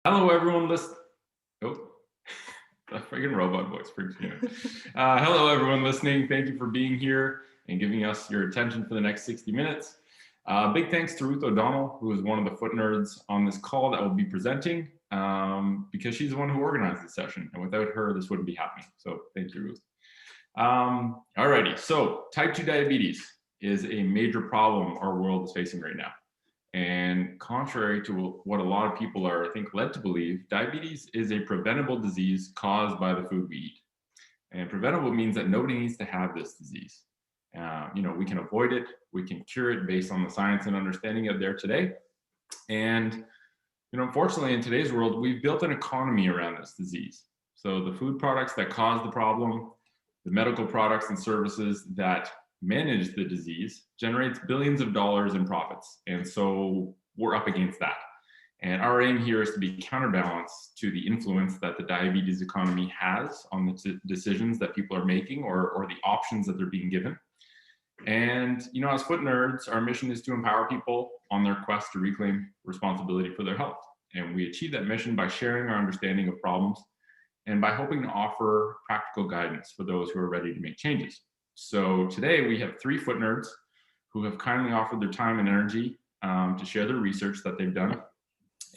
Hello, everyone. Oh, the friggin' robot voice freaks me out. Hello, everyone listening. Thank you for being here and giving us your attention for the next 60 minutes. Big thanks to Ruth O'Donnell, who is one of the foot nerds on this call that will be presenting, because she's the one who organized this session. And without her, this wouldn't be happening. So thank you, Ruth. Alrighty, so type 2 diabetes is a major problem our world is facing right now. And contrary to what a lot of people are, I think, led to believe, diabetes is a preventable disease caused by the food we eat. And preventable means that nobody needs to have this disease. We can avoid it, we can cure it based on the science and understanding out there today. And, unfortunately, in today's world, we've built an economy around this disease. So the food products that cause the problem, the medical products and services that manage the disease generates billions of dollars in profits. And so we're up against that. And our aim here is to be counterbalance to the influence that the diabetes economy has on the decisions that people are making or the options that they're being given. And, as foot nerds, our mission is to empower people on their quest to reclaim responsibility for their health. And we achieve that mission by sharing our understanding of problems and by hoping to offer practical guidance for those who are ready to make changes. So today we have 3 foot nerds who have kindly offered their time and energy to share their research that they've done.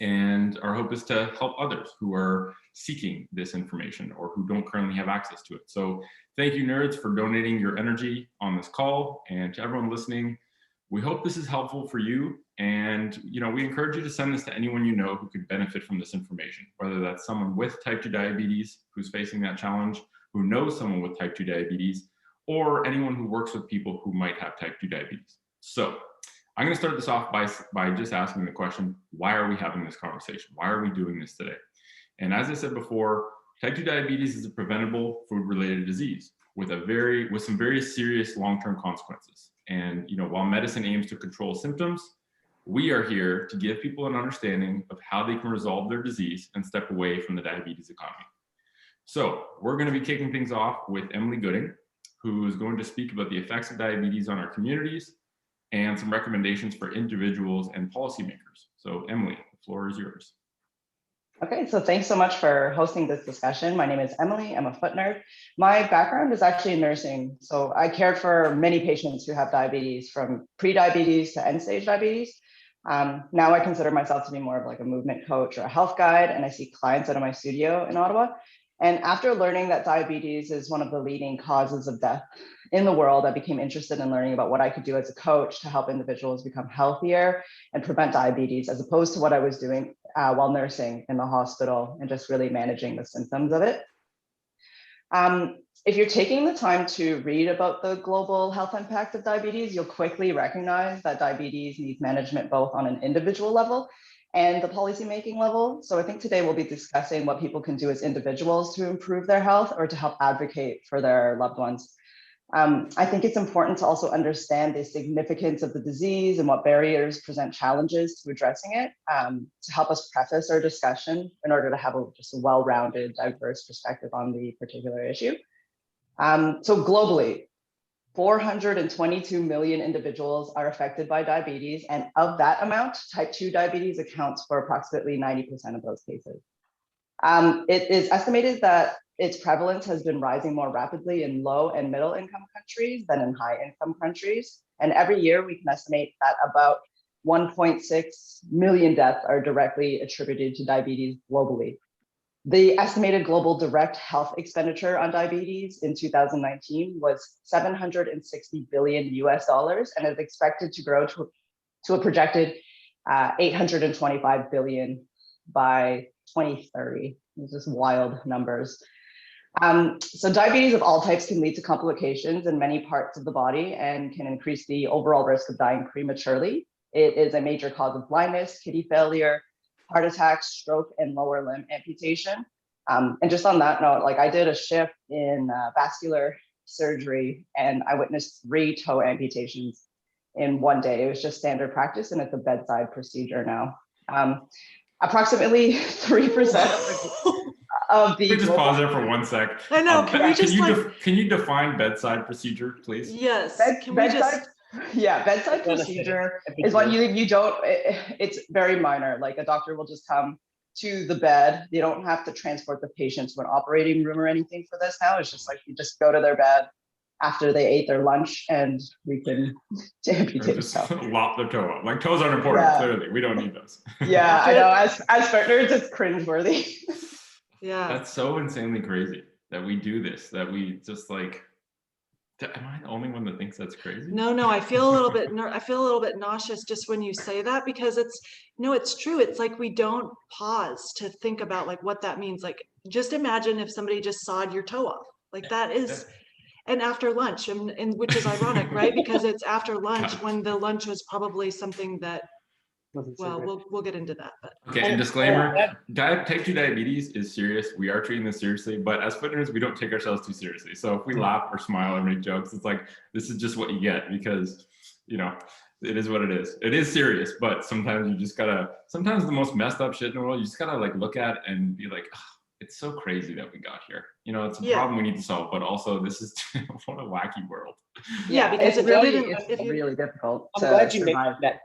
And our hope is to help others who are seeking this information or who don't currently have access to it. So thank you, nerds, for donating your energy on this call. And to everyone listening, we hope this is helpful for you. And, we encourage you to send this to anyone you know who could benefit from this information, whether that's someone with type 2 diabetes who's facing that challenge, who knows someone with type 2 diabetes, or anyone who works with people who might have type 2 diabetes. So I'm going to start this off by just asking the question, why are we having this conversation? Why are we doing this today? And as I said before, type 2 diabetes is a preventable food-related disease with some very serious long-term consequences. And while medicine aims to control symptoms, we are here to give people an understanding of how they can resolve their disease and step away from the diabetes economy. So we're going to be kicking things off with Emily Gooding, who is going to speak about the effects of diabetes on our communities and some recommendations for individuals and policymakers. So Emily, the floor is yours. Okay, so thanks so much for hosting this discussion. My name is Emily, I'm a foot nerd. My background is actually in nursing. So I cared for many patients who have diabetes, from pre-diabetes to end-stage diabetes. Now I consider myself to be more of like a movement coach or a health guide, and I see clients out of my studio in Ottawa. And after learning that diabetes is one of the leading causes of death in the world, I became interested in learning about what I could do as a coach to help individuals become healthier and prevent diabetes, as opposed to what I was doing while nursing in the hospital and just really managing the symptoms of it. If you're taking the time to read about the global health impact of diabetes, you'll quickly recognize that diabetes needs management both on an individual level and the policymaking level. So I think today we'll be discussing what people can do as individuals to improve their health or to help advocate for their loved ones. I think it's important to also understand the significance of the disease and what barriers present challenges to addressing it, to help us preface our discussion in order to have just a well-rounded, diverse perspective on the particular issue. So globally, 422 million individuals are affected by diabetes, and of that amount, type 2 diabetes accounts for approximately 90% of those cases. It is estimated that its prevalence has been rising more rapidly in low and middle income countries than in high income countries. And every year we can estimate that about 1.6 million deaths are directly attributed to diabetes globally. The estimated global direct health expenditure on diabetes in 2019 was $760 billion and is expected to grow to a projected 825 billion by 2030. These are just wild numbers. So diabetes of all types can lead to complications in many parts of the body and can increase the overall risk of dying prematurely. It is a major cause of blindness, kidney failure, heart attack, stroke, and lower limb amputation. And just on that note, I did a shift in vascular surgery and I witnessed 3 toe amputations in one day. It was just standard practice and it's a bedside procedure now. Approximately 3% of the. Can we just pause there for 1 sec? I know. Can you define bedside procedure, please? Yes. Bedside procedure is when you don't. It's very minor. Like a doctor will just come, to the bed. They don't have to transport the patient to an operating room or anything for this now. It's just like you just go to their bed after they ate their lunch and we can amputate Just stuff. lop their toe off. Like toes aren't important, Yeah. clearly. We don't need those. Yeah, I know. As foot nerds, it's cringeworthy. Yeah. That's so insanely crazy that we do this, that we just like, am I the only one that thinks that's crazy? No, I feel a little bit nauseous just when you say that, because it's true. It's like we don't pause to think about like what that means. Like just imagine if somebody just sawed your toe off. Like that is, and after lunch, and which is ironic, right? Because it's after lunch when the lunch was probably something that, well, we'll get into that. But Okay, and disclaimer, type 2 diabetes is serious. We are treating this seriously, but as foot nerds, we don't take ourselves too seriously. So if we laugh or smile or make jokes, it's like, this is just what you get because, it is what it is. It is serious, but sometimes you just gotta, sometimes the most messed up shit in the world, you just gotta like look at and be like, oh, it's so crazy that we got here. It's a problem we need to solve, but also this is what a wacky world. Yeah, because it's really difficult. I'm glad you mentioned that.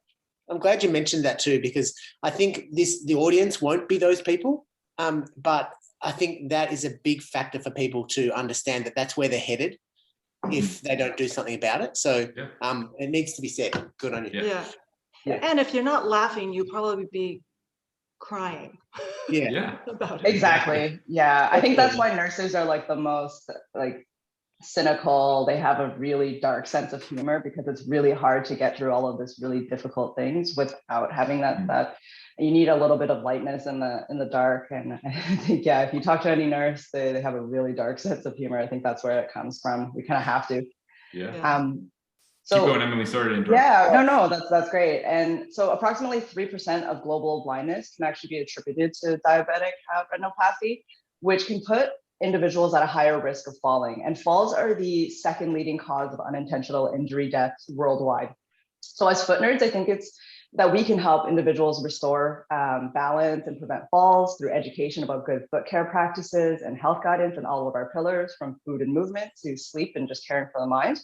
I'm glad you mentioned that too, because I think the audience won't be those people, but I think that is a big factor for people to understand that that's where they're headed if they don't do something about it. So it needs to be said. Good on you. Yeah. And if you're not laughing, you'll probably be crying. Yeah. About it. Exactly. Yeah. I think that's why nurses are like the most like cynical. They have a really dark sense of humor because it's really hard to get through all of this really difficult things without having that you need a little bit of lightness in the dark. And I think, if you talk to any nurse, they have a really dark sense of humor. I think that's where it comes from. We kind of have to. So keep going, Emily. Sorry to interrupt. No, that's great. And so approximately 3% of global blindness can actually be attributed to diabetic retinopathy, which can put individuals at a higher risk of falling. And falls are the second leading cause of unintentional injury deaths worldwide. So as foot nerds, I think it's that we can help individuals restore balance and prevent falls through education about good foot care practices and health guidance and all of our pillars, from food and movement to sleep and just caring for the mind.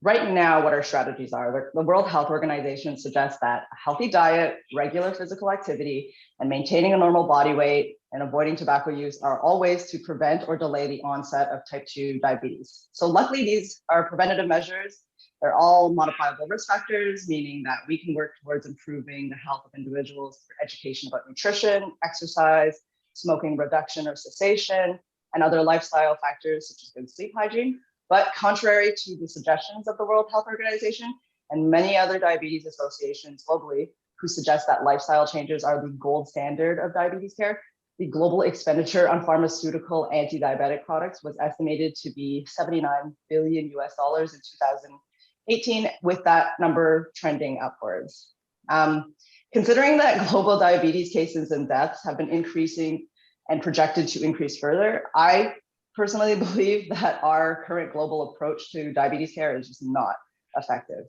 Right now, what our strategies are, the World Health Organization suggests that a healthy diet, regular physical activity, and maintaining a normal body weight and avoiding tobacco use are all ways to prevent or delay the onset of type 2 diabetes. So luckily, these are preventative measures. They're all modifiable risk factors, meaning that we can work towards improving the health of individuals through education about nutrition, exercise, smoking reduction or cessation, and other lifestyle factors such as good sleep hygiene. But contrary to the suggestions of the World Health Organization and many other diabetes associations globally, who suggest that lifestyle changes are the gold standard of diabetes care, the global expenditure on pharmaceutical anti-diabetic products was estimated to be $79 billion in 2018, with that number trending upwards. Considering that global diabetes cases and deaths have been increasing and projected to increase further, I personally believe that our current global approach to diabetes care is just not effective.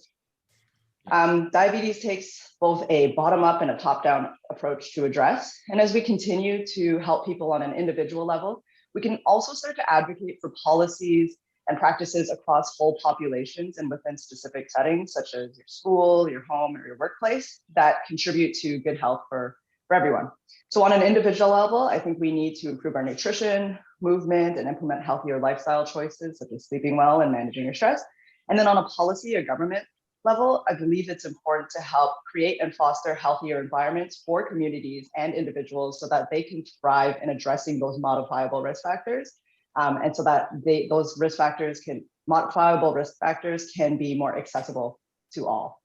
Diabetes takes both a bottom-up and a top-down approach to address. And as we continue to help people on an individual level, we can also start to advocate for policies and practices across whole populations and within specific settings, such as your school, your home, or your workplace, that contribute to good health for everyone. So on an individual level, I think we need to improve our nutrition, movement, and implement healthier lifestyle choices, such as sleeping well and managing your stress. And then on a policy or government level, I believe it's important to help create and foster healthier environments for communities and individuals so that they can thrive in addressing those modifiable risk factors. And so that those modifiable risk factors can be more accessible to all.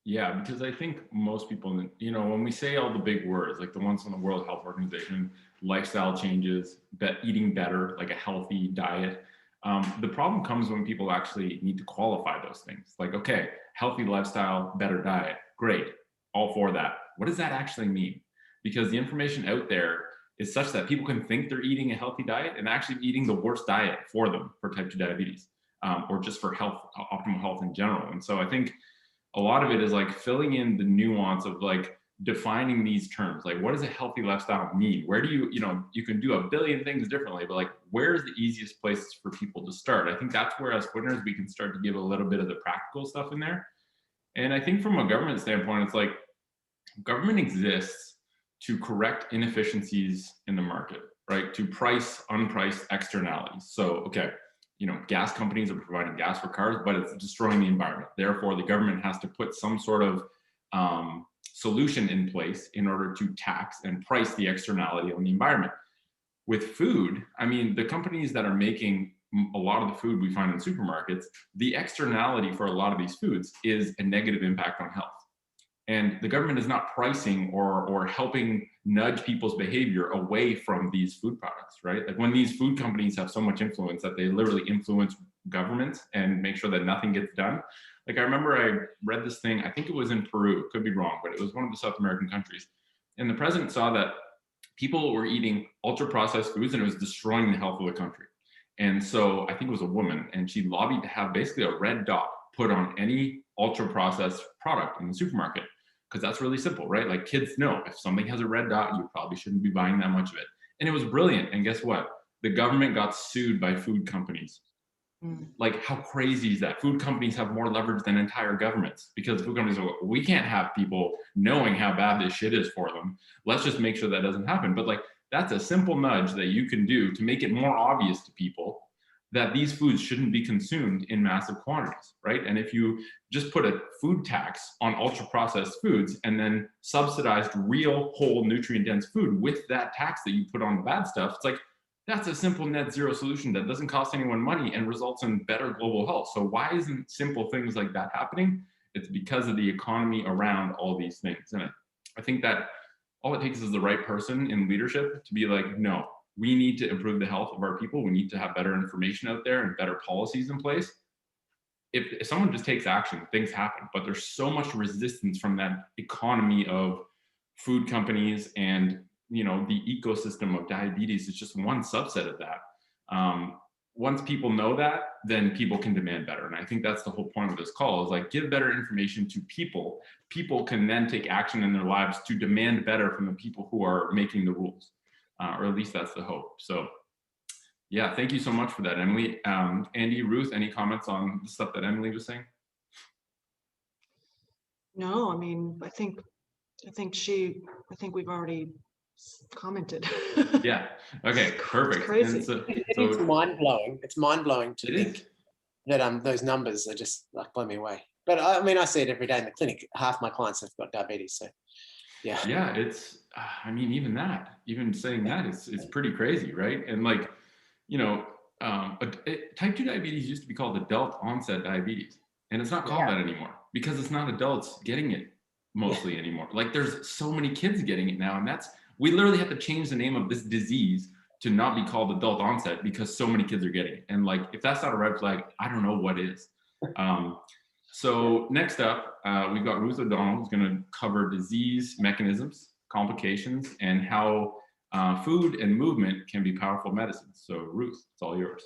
Yeah, because I think most people, when we say all the big words, like the ones from the World Health Organization, lifestyle changes, eating better, like a healthy diet, the problem comes when people actually need to qualify those things. Like, okay, healthy lifestyle, better diet, great, all for that. What does that actually mean? Because the information out there is such that people can think they're eating a healthy diet and actually eating the worst diet for them for type 2 diabetes, or just for health, optimal health in general. And so I think a lot of it is like filling in the nuance of like defining these terms. Like, what does a healthy lifestyle mean? Where do you can do a billion things differently, but like, where's the easiest place for people to start? I think that's where as winners, we can start to give a little bit of the practical stuff in there. And I think from a government standpoint, it's like, government exists to correct inefficiencies in the market, right? To price unpriced externalities. So, okay, gas companies are providing gas for cars, but it's destroying the environment. Therefore, the government has to put some sort of solution in place in order to tax and price the externality on the environment. With food, I mean, the companies that are making a lot of the food we find in supermarkets, the externality for a lot of these foods is a negative impact on health. And the government is not pricing or helping nudge people's behavior away from these food products, right? Like when these food companies have so much influence that they literally influence governments and make sure that nothing gets done. Like I remember I read this thing, I think it was in Peru, could be wrong, but it was one of the South American countries. And the president saw that people were eating ultra processed foods and it was destroying the health of the country. And so I think it was a woman, and she lobbied to have basically a red dot put on any ultra processed product in the supermarket. Because that's really simple, right? Like kids know if something has a red dot, you probably shouldn't be buying that much of it. And it was brilliant. And guess what? The government got sued by food companies. Like, how crazy is that? Food companies have more leverage than entire governments, because food companies are, we can't have people knowing how bad this shit is for them. Let's just make sure that doesn't happen. But like, that's a simple nudge that you can do to make it more obvious to people that these foods shouldn't be consumed in massive quantities, right? And if you just put a food tax on ultra processed foods and then subsidized real, whole, nutrient-dense food with that tax that you put on the bad stuff, it's like, that's a simple net zero solution that doesn't cost anyone money and results in better global health. So why isn't simple things like that happening? It's because of the economy around all these things. And I think that all it takes is the right person in leadership to be like, no, we need to improve the health of our people. We need to have better information out there and better policies in place. If someone just takes action, things happen. But there's so much resistance from that economy of food companies, and the ecosystem of diabetes is just one subset of that. Once people know that, then people can demand better. And I think that's the whole point of this call, is like, give better information to people. People can then take action in their lives to demand better from the people who are making the rules. Or at least that's the hope. So yeah, thank you so much for that, Emily. Andy, Ruth, any comments on the stuff that Emily was saying? No, I mean, I think we've already commented. Yeah. Okay. Perfect. It's crazy. So it's mind blowing. It's mind blowing to think is. that those numbers are just like blow me away. But I mean, I see it every day in the clinic. Half my clients have got diabetes, so yeah. Yeah, it's. I mean, even saying that it's pretty crazy, right? And like, type 2 diabetes used to be called adult onset diabetes, and it's not called that anymore because it's not adults getting it mostly anymore. Like, there's so many kids getting it now, and we literally have to change the name of this disease to not be called adult onset because so many kids are getting it. And like, if that's not a red flag, I don't know what is. So next up, we've got Ruth O'Donnell, who's going to cover disease mechanisms, complications, and how food and movement can be powerful medicines. So Ruth, it's all yours.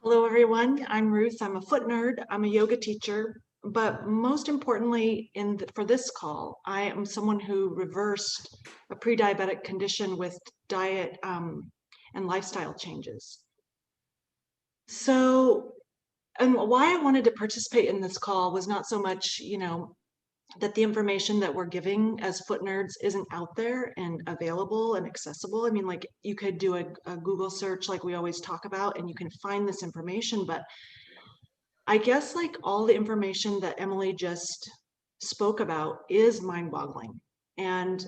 Hello, everyone. I'm Ruth. I'm a foot nerd. I'm a yoga teacher. But most importantly, for this call, I am someone who reversed a pre-diabetic condition with diet and lifestyle changes. So, and why I wanted to participate in this call was not so much, that the information that we're giving as foot nerds isn't out there and available and accessible. I mean, like, you could do a Google search like we always talk about, and you can find this information, but I guess like all the information that Emily just spoke about is mind-boggling. And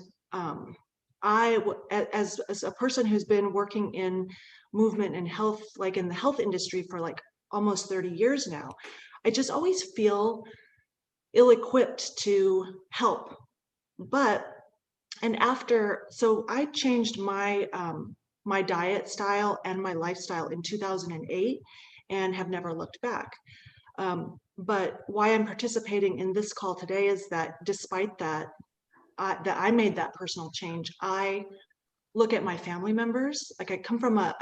I, as a person who's been working in movement and health, like in the health industry for like almost 30 years now, I just always feel ill-equipped to help. So I changed my my diet style and my lifestyle in 2008 and have never looked back. But why I'm participating in this call today is that despite that, that I made that personal change, I look at my family members. Like, I come from a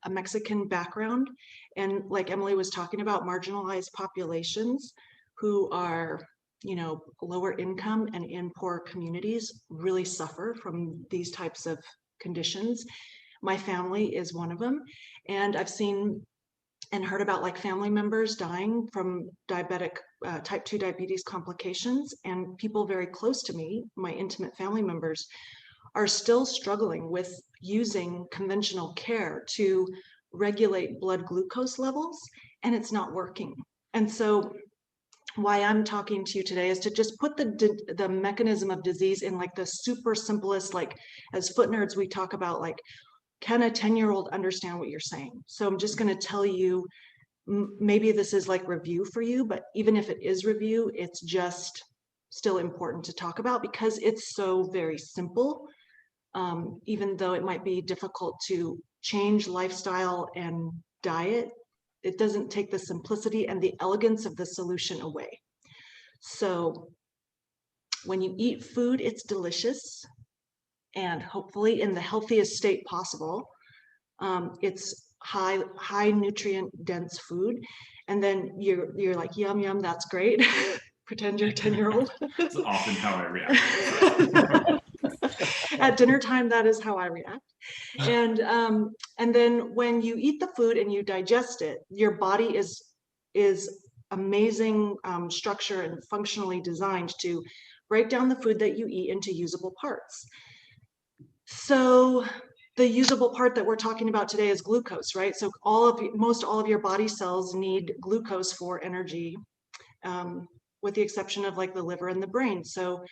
Mexican background, and like Emily was talking about, marginalized populations who are, lower income and in poor communities really suffer from these types of conditions. My family is one of them, and I've seen and heard about like family members dying from type 2 diabetes complications, and people very close to me, my intimate family members, are still struggling with using conventional care to regulate blood glucose levels, and it's not working. And so why I'm talking to you today is to just put the mechanism of disease in like the super simplest, like as foot nerds, we talk about like, can a 10-year-old understand what you're saying? So I'm just going to tell you, maybe this is like review for you, but even if it is review, it's just still important to talk about because it's so very simple. Even though it might be difficult to change lifestyle and diet, it doesn't take the simplicity and the elegance of the solution away. So when you eat food, it's delicious and hopefully in the healthiest state possible. It's high nutrient dense food. And then you're like, yum, yum, that's great. Pretend you're a 10-year-old. That's often how I react. At dinner time, that is how I react. And then when you eat the food and you digest it, your body is amazing structure and functionally designed to break down the food that you eat into usable parts. So the usable part that we're talking about today is glucose, right? So most all of your body cells need glucose for energy, with the exception of like the liver and the brain. So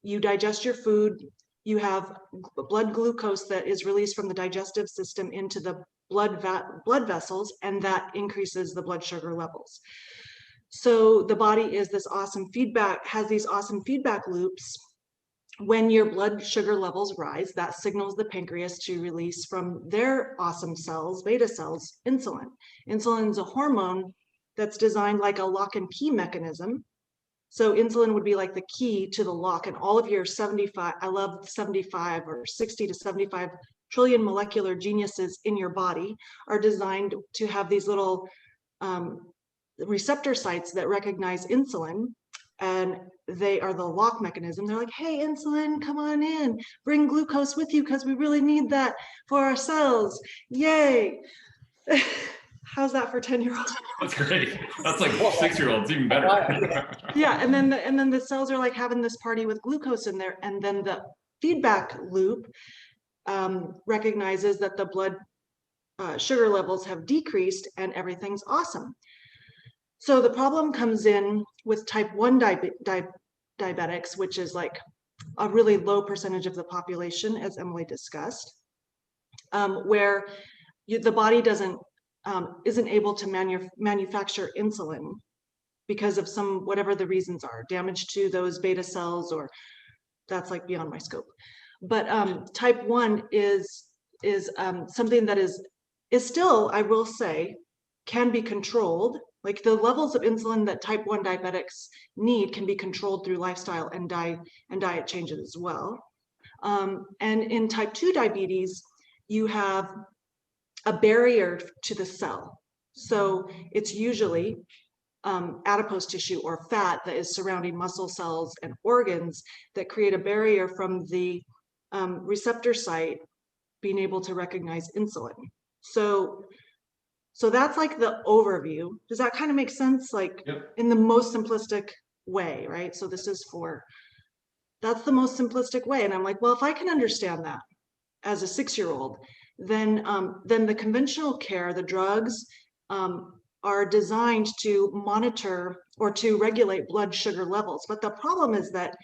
you digest your food, you have blood glucose that is released from the digestive system into the blood vessels, and that increases the blood sugar levels. So the body is this awesome feedback, has these awesome feedback loops. When your blood sugar levels rise, that signals the pancreas to release from their awesome cells, beta cells, insulin. Insulin is a hormone that's designed like a lock and key mechanism. So insulin would be like the key to the lock, and all of your 75, I love 75 or 60 to 75 trillion molecular geniuses in your body are designed to have these little receptor sites that recognize insulin, and they are the lock mechanism. They're like, hey, insulin, come on in, bring glucose with you because we really need that for our cells. Yay. How's that for 10-year-olds? That's great. That's like 6-year-olds, even better. Yeah, and then the cells are like having this party with glucose in there, and then the feedback loop recognizes that the blood sugar levels have decreased and everything's awesome. So the problem comes in with type 1 diabetics, which is like a really low percentage of the population, as Emily discussed, where the body isn't able to manufacture insulin because of whatever the reasons are, damage to those beta cells, or that's like beyond my scope. But type 1 is something that is still, I will say, can be controlled. Like the levels of insulin that type 1 diabetics need can be controlled through lifestyle and diet changes as well. And in type 2 diabetes, you have a barrier to the cell. So it's usually adipose tissue or fat that is surrounding muscle cells and organs that create a barrier from the receptor site being able to recognize insulin. So that's like the overview. Does that kind of make sense? Like, yep. In the most simplistic way, right? So that's the most simplistic way. And I'm like, well, if I can understand that as a 6-year-old, then the conventional care, the drugs, are designed to monitor or to regulate blood sugar levels. But the problem is that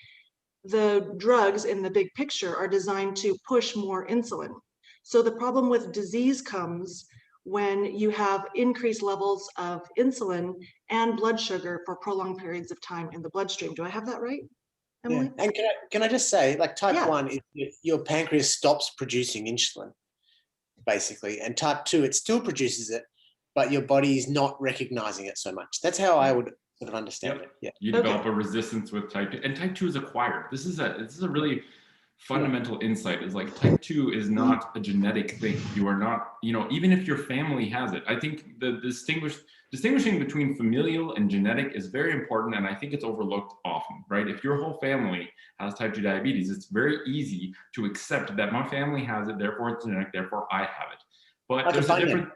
the drugs in the big picture are designed to push more insulin. So the problem with disease comes when you have increased levels of insulin and blood sugar for prolonged periods of time in the bloodstream. Do I have that right, Emily? Yeah. And can I just say, like type 1, your pancreas stops producing insulin, basically. And type 2, it still produces it, but your body is not recognizing it so much. That's how I would sort of understand it. Yeah. You develop a resistance with type 2, and type 2 is acquired. This is a really fundamental insight, is like type 2 is not a genetic thing. You are not, even if your family has it. I think the distinguishing between familial and genetic is very important, and I think it's overlooked often, right? If your whole family has type 2 diabetes, it's very easy to accept that my family has it, therefore it's genetic, therefore I have it. But there's a difference.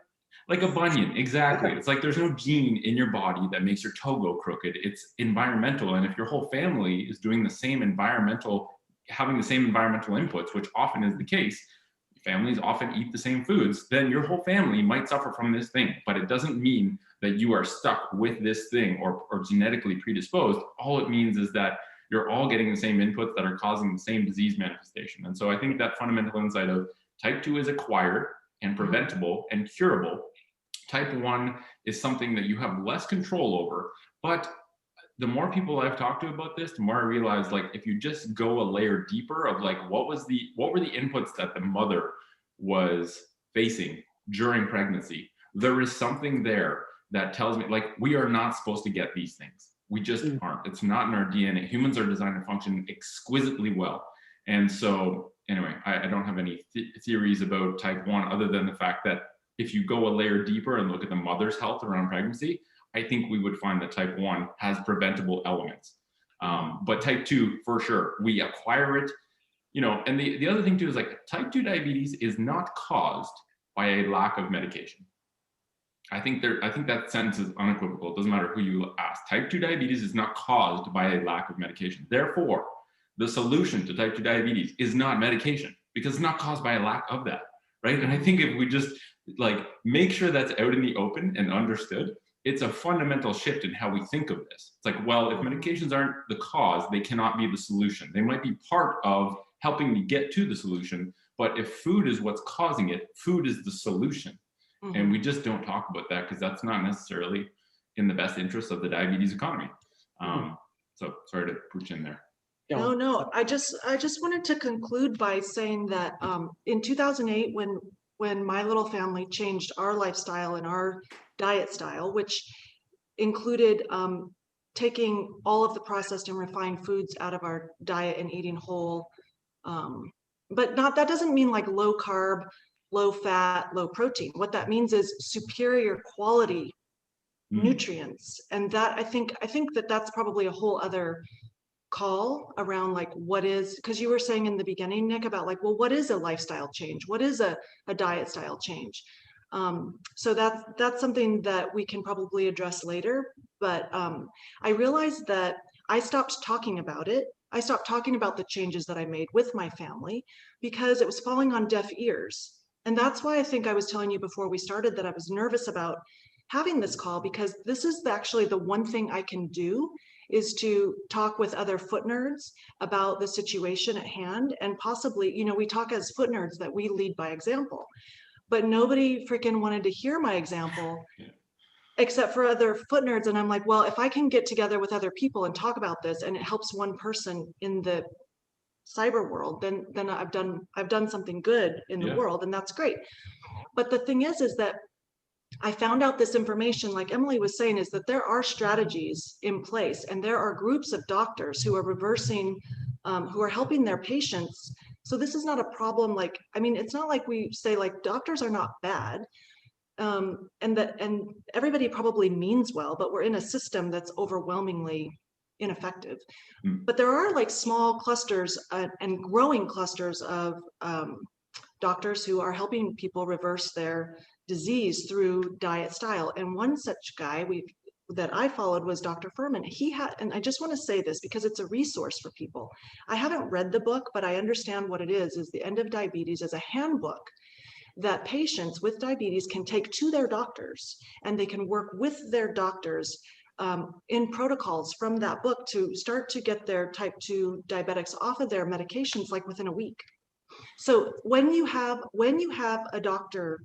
Like a bunion, exactly. It's like there's no gene in your body that makes your toe go crooked. It's environmental. And if your whole family is doing the same environmental, having the same environmental inputs, which often is the case, families often eat the same foods, then your whole family might suffer from this thing. But it doesn't mean that you are stuck with this thing or genetically predisposed. All it means is that you're all getting the same inputs that are causing the same disease manifestation. And so I think that fundamental insight of type 2 is acquired and preventable and curable. Type 1 is something that you have less control over. But the more people I've talked to about this, the more I realize, like, if you just go a layer deeper of like, what were the inputs that the mother was facing during pregnancy, there is something there that tells me, like, we are not supposed to get these things. We just aren't. It's not in our DNA. Humans are designed to function exquisitely well. And so anyway, I don't have any theories about type 1 other than the fact that if you go a layer deeper and look at the mother's health around pregnancy, I think we would find that type 1 has preventable elements. But type 2, for sure, we acquire it, you know. And the other thing too is, like, type 2 diabetes is not caused by a lack of medication. I think that sentence is unequivocal. It doesn't matter who you ask. Type 2 diabetes is not caused by a lack of medication. Therefore, the solution to type 2 diabetes is not medication, because it's not caused by a lack of that, right? And I think if we just like make sure that's out in the open and understood, it's a fundamental shift in how we think of this. It's like, well, if medications aren't the cause, they cannot be the solution. They might be part of helping me get to the solution, but if food is what's causing it, food is the solution. Mm-hmm. And we just don't talk about that because that's not necessarily in the best interest of the diabetes economy. So sorry to put you in there. No, I just wanted to conclude by saying that in 2008, when my little family changed our lifestyle and our diet style, which included taking all of the processed and refined foods out of our diet and eating whole, but that doesn't mean like low carb, low fat, low protein. What that means is superior quality nutrients. And that I think that that's probably a whole other call around, like, what is, because you were saying in the beginning, Nick, about like, well, what is a lifestyle change? What is a diet style change? So that's something that we can probably address later. But I realized that I stopped talking about it. I stopped talking about the changes that I made with my family because it was falling on deaf ears. And that's why I think I was telling you before we started that I was nervous about having this call, because this is actually the one thing I can do, is to talk with other foot nerds about the situation at hand. And possibly, you know, we talk as foot nerds that we lead by example, but nobody freaking wanted to hear my example except for other foot nerds. And I'm like, well, if I can get together with other people and talk about this and it helps one person in the cyber world, then I've done something good in the world, and that's great. But the thing is that I found out this information, like Emily was saying, is that there are strategies in place, and there are groups of doctors who are reversing, who are helping their patients. So this is not a problem. Like, I mean, it's not like we say like doctors are not bad, and everybody probably means well, but we're in a system that's overwhelmingly ineffective. But there are like small clusters and growing clusters of doctors who are helping people reverse their disease through diet style. And one such guy that I followed was Dr. Furman. He had, and I just want to say this because it's a resource for people. I haven't read the book, but I understand what it is The End of Diabetes as a handbook that patients with diabetes can take to their doctors, and they can work with their doctors in protocols from that book to start to get their type 2 diabetics off of their medications like within a week. So when you have a doctor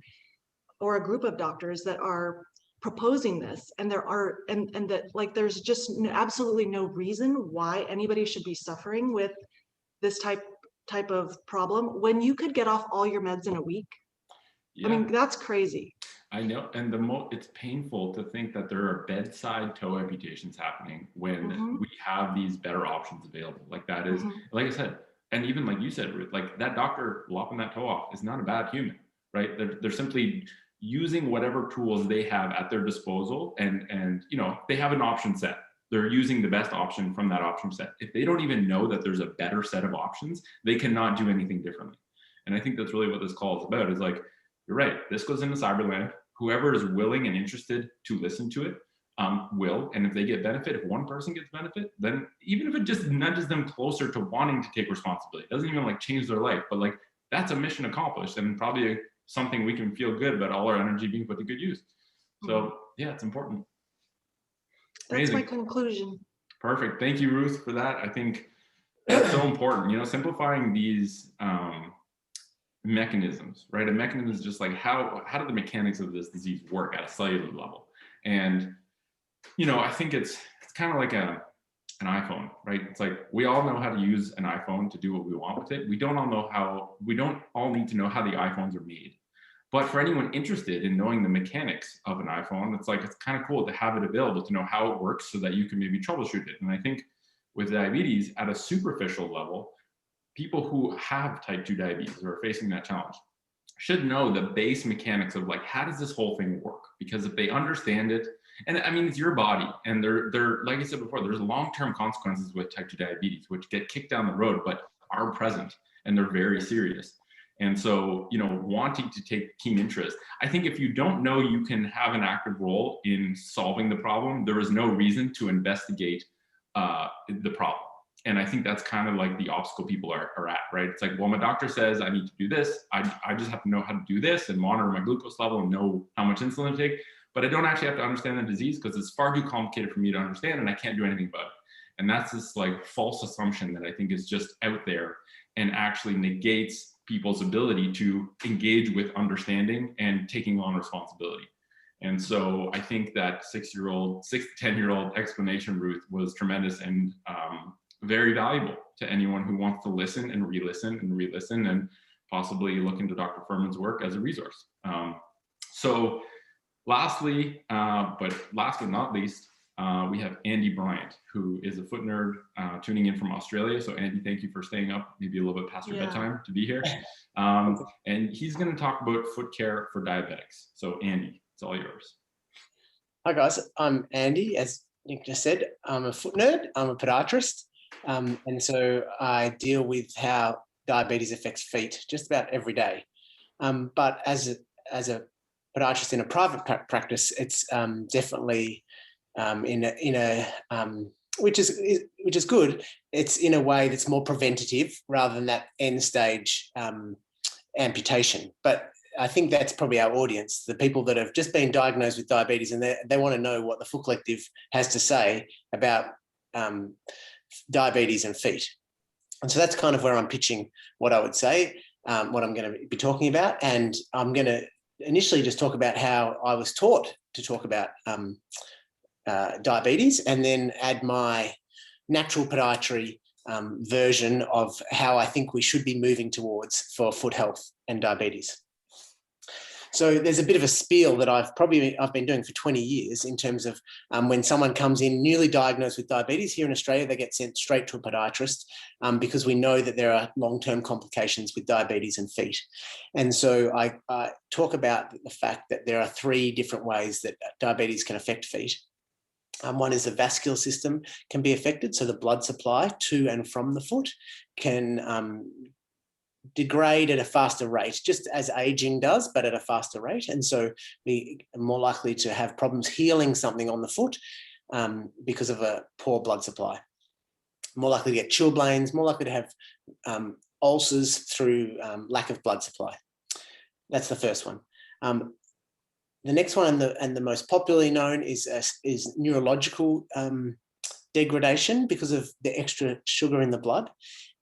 or a group of doctors that are proposing this, and and that, like, there's just absolutely no reason why anybody should be suffering with this type of problem when you could get off all your meds in a week. I mean, that's crazy. I know, and it's painful to think that there are bedside toe amputations happening when we have these better options available. Like, that is, like I said, and even like you said, Ruth, like, that doctor lopping that toe off is not a bad human, right? They're simply using whatever tools they have at their disposal, and you know, they have an option set. They're using the best option from that option set. If they don't even know that there's a better set of options, they cannot do anything differently. And I think that's really what this call is about, is like, you're right, this goes into Cyberland. whoever is willing and interested to listen to it will. And if they get benefit, if one person gets benefit, then even if it just nudges them closer to wanting to take responsibility, it doesn't even like change their life, but like that's a mission accomplished and probably something we can feel good about all our energy being put to good use. So yeah, it's important. That's Amazing. my conclusion. Perfect. Thank you, Ruth, for that. I think that's so important, you know, simplifying these mechanisms, right? A mechanism is just like how do the mechanics of this disease work at a cellular level? And, you know, I think it's kind of like an iPhone, right? It's like we all know how to use an iPhone to do what we want with it. We don't all need to know how the iPhones are made. But for anyone interested in knowing the mechanics of an iPhone, it's kind of cool to have it available to know how it works so that you can maybe troubleshoot it. And I think with diabetes at a superficial level, people who have type 2 diabetes or are facing that challenge should know the base mechanics of like, how does this whole thing work? Because if they understand it, and I mean, it's your body, and they're like I said before, there's long-term consequences with type 2 diabetes, which get kicked down the road, but are present, and they're very serious. And so, you know, wanting to take keen interest, I think if you don't know you can have an active role in solving the problem, there is no reason to investigate the problem. And I think that's kind of like the obstacle people are at, right? It's like, well, my doctor says I need to do this. I just have to know how to do this and monitor my glucose level and know how much insulin to take. But I don't actually have to understand the disease because it's far too complicated for me to understand and I can't do anything about it. And that's this like false assumption that I think is just out there and actually negates people's ability to engage with understanding and taking on responsibility. And so I think that 6 to 10-year-old explanation, Ruth, was tremendous and very valuable to anyone who wants to listen and re-listen and possibly look into Dr. Furman's work as a resource. So lastly, but last but not least, we have Andy Bryant, who is a foot nerd tuning in from Australia. So Andy, thank you for staying up maybe a little bit past your bedtime to be here. And he's going to talk about foot care for diabetics. So Andy, it's all yours. Hi guys, I'm Andy. As Nick just said, I'm a foot nerd. I'm a podiatrist. And so I deal with how diabetes affects feet just about every day. But as a podiatrist in a private practice, it's definitely which is good. It's in a way that's more preventative rather than that end stage amputation. But I think that's probably our audience, the people that have just been diagnosed with diabetes, and they want to know what the Foot Collective has to say about diabetes and feet. And so that's kind of where I'm pitching what I would say, what I'm going to be talking about. And I'm going to initially just talk about how I was taught to talk about diabetes, and then add my natural podiatry version of how I think we should be moving towards for foot health and diabetes. So there's a bit of a spiel that I've been doing for 20 years in terms of when someone comes in newly diagnosed with diabetes here in Australia, they get sent straight to a podiatrist because we know that there are long-term complications with diabetes and feet. And so I talk about the fact that there are 3 different ways that diabetes can affect feet. One is the vascular system can be affected. So the blood supply to and from the foot can degrade at a faster rate, just as aging does, but at a faster rate. And so we are more likely to have problems healing something on the foot because of a poor blood supply. More likely to get chilblains, more likely to have ulcers through lack of blood supply. That's the first one. The next one and the most popularly known is neurological degradation because of the extra sugar in the blood.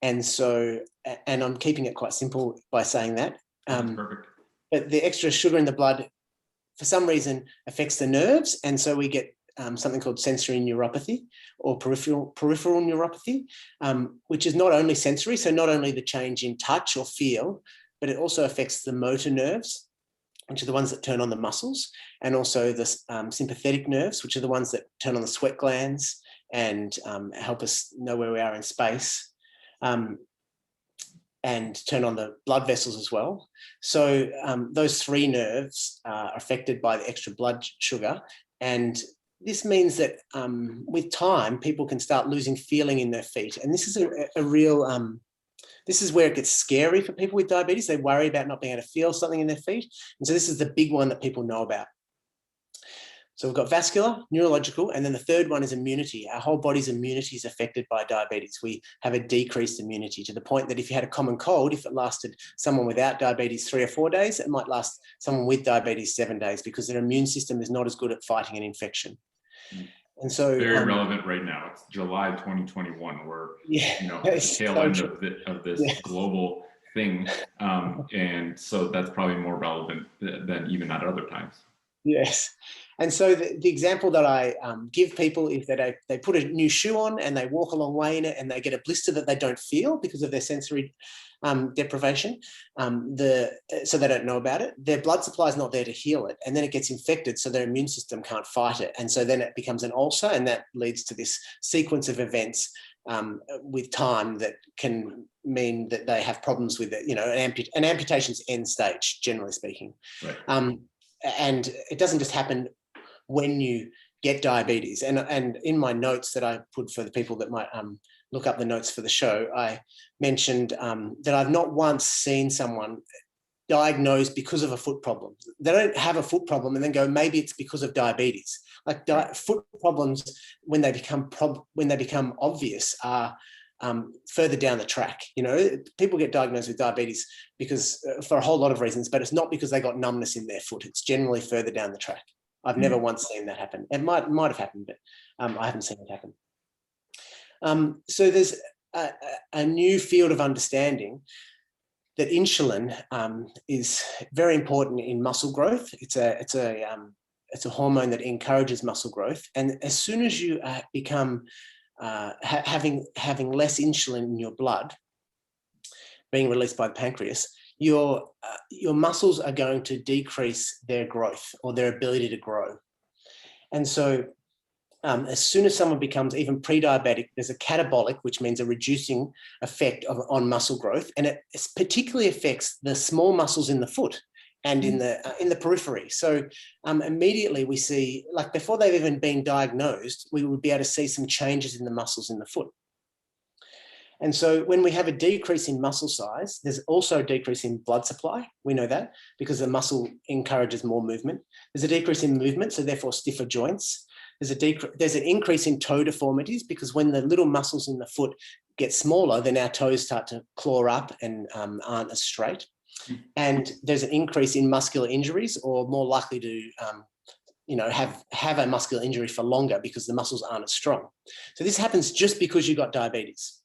And so, and I'm keeping it quite simple by saying that. Perfect. But the extra sugar in the blood, for some reason, affects the nerves. And so we get something called sensory neuropathy or peripheral neuropathy, which is not only sensory, so not only the change in touch or feel, but it also affects the motor nerves, which are the ones that turn on the muscles, and also the sympathetic nerves, which are the ones that turn on the sweat glands and help us know where we are in space. And turn on the blood vessels as well. So those 3 nerves are affected by the extra blood sugar. And this means that with time, people can start losing feeling in their feet. And this is a real This is where it gets scary for people with diabetes. They worry about not being able to feel something in their feet. And so this is the big one that people know about. So we've got vascular, neurological, and then the third one is immunity. Our whole body's immunity is affected by diabetes. We have a decreased immunity to the point that if you had a common cold, if it lasted someone without diabetes 3 or 4 days, it might last someone with diabetes 7 days because their immune system is not as good at fighting an infection. And so very relevant right now. It's July 2021. We're it's tail so end true. of this global thing, and so that's probably more relevant than even at other times. Yes. And so the example that I give people is that they put a new shoe on and they walk a long way in it and they get a blister that they don't feel because of their sensory deprivation. So they don't know about it. Their blood supply is not there to heal it. And then it gets infected, so their immune system can't fight it. And so then it becomes an ulcer, and that leads to this sequence of events with time that can mean that they have problems with it. An amputation's end stage, generally speaking. Right. And it doesn't just happen when you get diabetes. And in my notes that I put for the people that might look up the notes for the show, I mentioned that I've not once seen someone diagnosed because of a foot problem. They don't have a foot problem and then go, maybe it's because of diabetes. Like foot problems, when they become obvious, are further down the track. People get diagnosed with diabetes because for a whole lot of reasons, but it's not because they got numbness in their foot. It's generally further down the track. I've never once seen that happen. It might have happened, but I haven't seen it happen. So there's a new field of understanding that insulin is very important in muscle growth. It's a hormone that encourages muscle growth, and as soon as you become having less insulin in your blood being released by the pancreas, your muscles are going to decrease their growth or their ability to grow. And so as soon as someone becomes even pre-diabetic, there's a catabolic, which means a reducing effect on muscle growth, and it particularly affects the small muscles in the foot and in the periphery. So immediately we see, like before they've even been diagnosed, we would be able to see some changes in the muscles in the foot. And so when we have a decrease in muscle size, there's also a decrease in blood supply. We know that because the muscle encourages more movement. There's a decrease in movement, so therefore stiffer joints. There's an increase in toe deformities because when the little muscles in the foot get smaller, then our toes start to claw up and aren't as straight. And there's an increase in muscular injuries, or more likely to have a muscular injury for longer because the muscles aren't as strong. So this happens just because you got diabetes.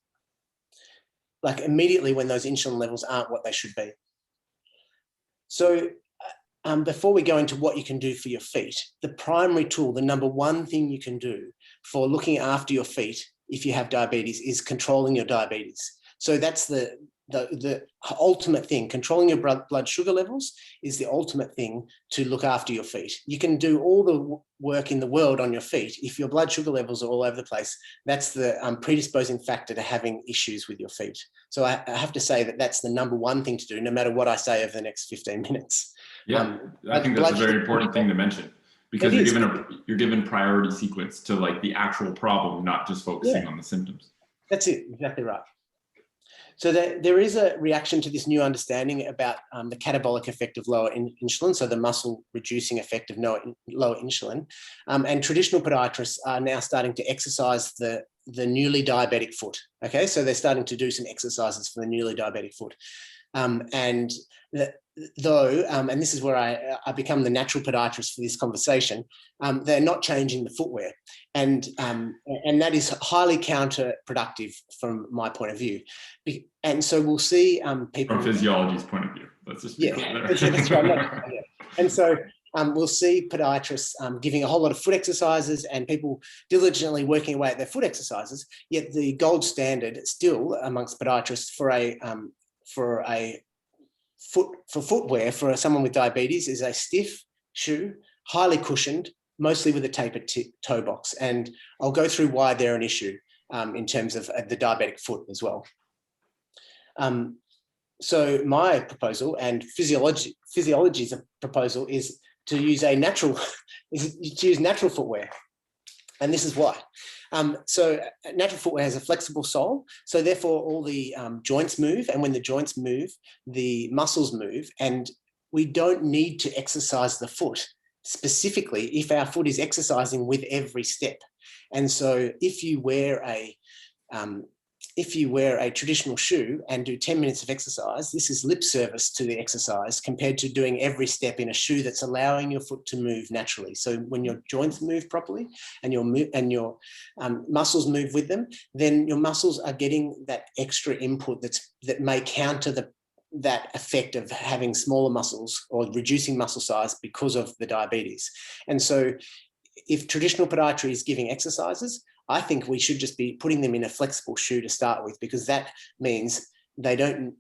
Like immediately when those insulin levels aren't what they should be. So before we go into what you can do for your feet, the primary tool, the number one thing you can do for looking after your feet if you have diabetes is controlling your diabetes. So that's the ultimate thing. Controlling your blood sugar levels is the ultimate thing to look after your feet. You can do all the work in the world on your feet. If your blood sugar levels are all over the place, that's the predisposing factor to having issues with your feet. So I have to say that that's the number one thing to do, no matter what I say over the next 15 minutes. Yeah, I think that's a very important thing to mention, because you're given priority sequence to like the actual problem, not just focusing on the symptoms. That's it, exactly right. So there is a reaction to this new understanding about the catabolic effect of lower insulin, so the muscle reducing effect of lower insulin. And traditional podiatrists are now starting to exercise the newly diabetic foot. Okay, so they're starting to do some exercises for the newly diabetic foot. And this is where I become the natural podiatrist for this conversation, they're not changing the footwear. And that is highly counterproductive from my point of view. And so we'll see people... From physiology's point of view. Let's just be clear there. That's right. And so we'll see podiatrists giving a whole lot of foot exercises and people diligently working away at their foot exercises, yet the gold standard still amongst podiatrists for footwear for someone with diabetes is a stiff shoe, highly cushioned, mostly with a tapered toe box. And I'll go through why they're an issue in terms of the diabetic foot as well. So my proposal, and physiology's proposal, is to use natural footwear. And this is why. So natural footwear has a flexible sole. So therefore all the joints move. And when the joints move, the muscles move. And we don't need to exercise the foot specifically if our foot is exercising with every step. And so if you wear a traditional shoe and do 10 minutes of exercise, this is lip service to the exercise compared to doing every step in a shoe that's allowing your foot to move naturally. So when your joints move properly and your muscles move with them, then your muscles are getting that extra input that may counter that effect of having smaller muscles or reducing muscle size because of the diabetes. And so if traditional podiatry is giving exercises, I think we should just be putting them in a flexible shoe to start with, because that means they don't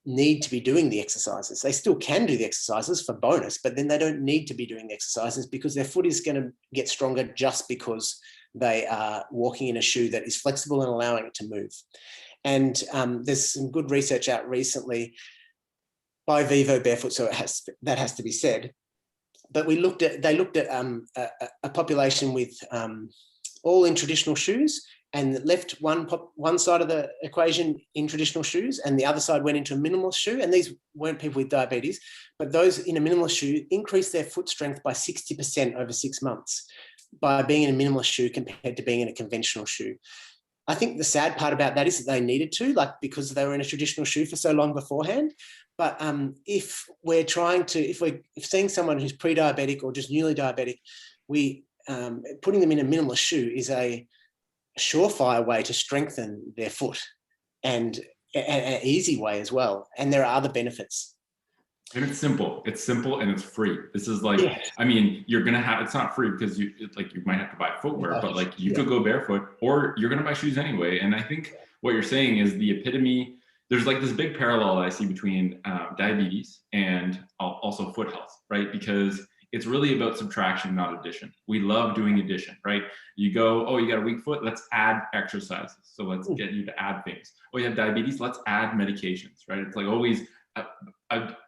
need to be doing the exercises. They still can do the exercises for bonus, but then they don't need to be doing the exercises because their foot is going to get stronger just because they are walking in a shoe that is flexible and allowing it to move. And there's some good research out recently by Vivo Barefoot, so that has to be said. But they looked at a population with all in traditional shoes, and left one side of the equation in traditional shoes and the other side went into a minimalist shoe. And these weren't people with diabetes, but those in a minimalist shoe increased their foot strength by 60% over 6 months by being in a minimalist shoe compared to being in a conventional shoe. I think the sad part about that is that they needed to, because they were in a traditional shoe for so long beforehand. But if seeing someone who's pre-diabetic or just newly diabetic, putting them in a minimalist shoe is a surefire way to strengthen their foot, and an easy way as well. And there are other benefits. And it's simple. It's simple and it's free. This is like, yeah. I mean, you're going to have, it's not free because you might have to buy footwear, but you could go barefoot, or you're going to buy shoes anyway. And I think what you're saying is the epitome. There's this big parallel I see between diabetes and also foot health, right? Because it's really about subtraction, not addition. We love doing addition, right? You go, oh, you got a weak foot, let's add exercises. So let's get you to add things. Oh, you have diabetes, let's add medications, right? It's always